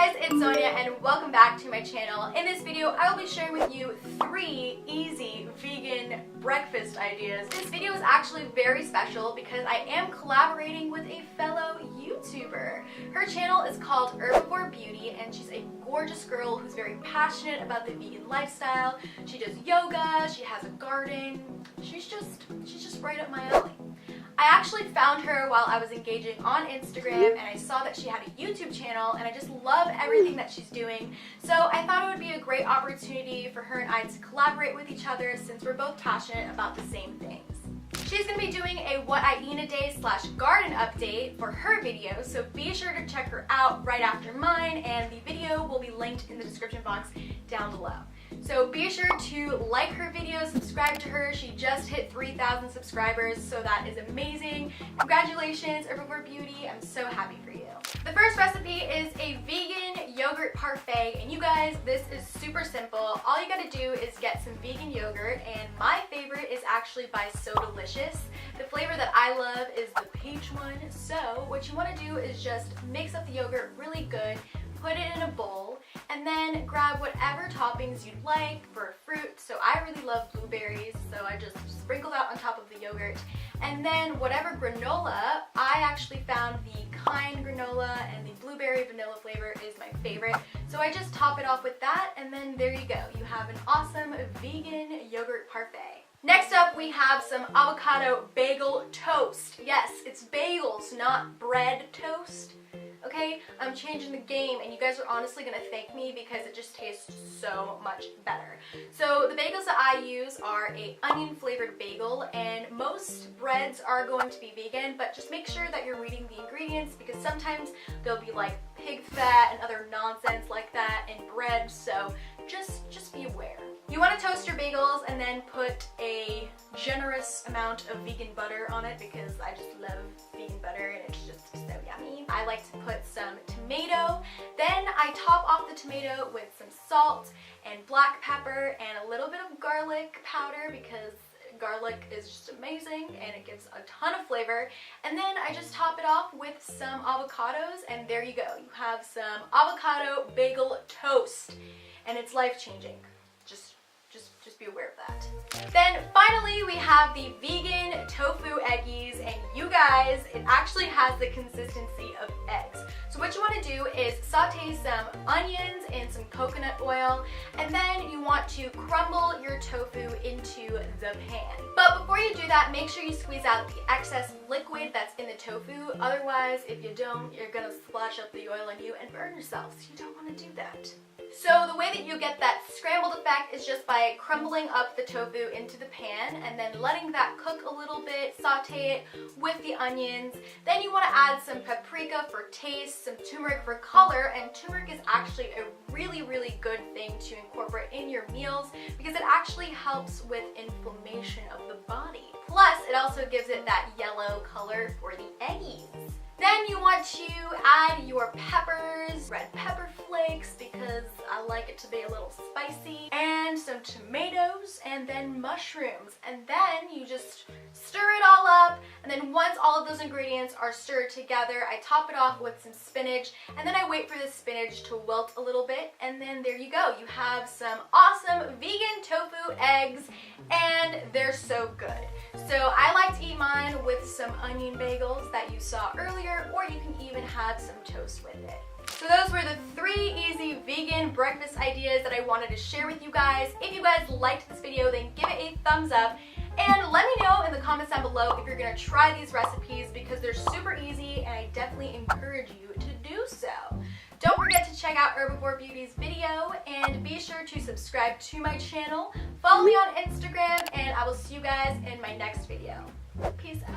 guys, it's Sonya and welcome back to my channel. In this video, I will be sharing with you 3 easy vegan breakfast ideas. This video is actually very special because I am collaborating with a fellow YouTuber. Her channel is called Rebel Beauty and she's a gorgeous girl who's very passionate about the vegan lifestyle. She does yoga, she has a garden. She's just right up my alley. I actually found her while I was engaging on Instagram and I saw that she had a YouTube channel and I just love everything that she's doing. So I thought it would be a great opportunity for her and I to collaborate with each other since we're both passionate about the same things. She's going to be doing a what I eat in a day / garden update for her video, so be sure to check her out right after mine, and the video will be linked in the description box down below. So be sure to like her video, subscribe to her. She just hit 3,000 subscribers, so that is amazing. Congratulations, Rebel Beauty. I'm so happy for you. The first recipe is a vegan yogurt parfait, and you guys, this is super simple. All you gotta do is get some vegan yogurt, and my favorite is actually by So Delicious. The flavor that I love is the peach one. So what you wanna do is just mix up the yogurt really good, put it in a bowl, and then grab whatever toppings you'd like for fruit. So I really love blueberries, so I just sprinkle that on top of the yogurt. And then whatever granola, I actually found the kind granola and the blueberry vanilla flavor is my favorite. So I just top it off with that, and then there you go. You have an awesome vegan yogurt parfait. Next up, we have some avocado bagel toast. Yes, it's bagels, not bread toast. Okay, I'm changing the game and you guys are honestly gonna thank me because it just tastes so much better. So the bagels that I use are a onion flavored bagel, and most breads are going to be vegan, but just make sure that you're reading the ingredients because sometimes there'll be like pig fat and other nonsense like that in bread, so just be aware. You want to toast your bagels and then put a generous amount of vegan butter on it because I just love vegan butter and it's just so yummy. I like to put some tomato, then I top off the tomato with some salt and black pepper and a little bit of garlic powder because garlic is just amazing and it gives a ton of flavor. And then I just top it off with some avocados, and there you go. You have some avocado bagel toast and it's life-changing. Just be aware of that. Then finally we have the vegan tofu eggies, and you guys, it actually has the consistency of eggs. So what you want to do is saute some onions and some coconut oil, and then you want to crumble your tofu into the pan. But before you do that, make sure you squeeze out the excess liquid that's in the tofu. Otherwise, if you don't, you're gonna splash up the oil on you and burn yourself. So you don't want to do that. So the way that you get that scrambled effect is just by crumbling up the tofu into the pan and then letting that cook a little bit, saute it with the onions. Then you want to add some paprika for taste, some turmeric for color, and turmeric is actually a really good thing to incorporate in your meals because it actually helps with inflammation of the body. Plus, it also gives it that yellow color for the eggies. Then you want to add your peppers, red pepper flakes because I like it to be a little spicy, and some tomatoes, and then mushrooms. And then you just stir it all up, and then once all of those ingredients are stirred together, I top it off with some spinach, and then I wait for the spinach to wilt a little bit, and then there you go. You have some awesome vegan tofu eggs, and they're so good. So I like to eat mine with some onion bagels that you saw earlier, or you can even have some toast with it. So those were the 3 easy vegan breakfast ideas that I wanted to share with you guys. If you guys liked this video, then give it a thumbs up. And let me know in the comments down below if you're going to try these recipes because they're super easy and I definitely encourage you to do so. Don't forget to check out Rebel Beauty's video and be sure to subscribe to my channel. Follow me on Instagram and I will see you guys in my next video. Peace out.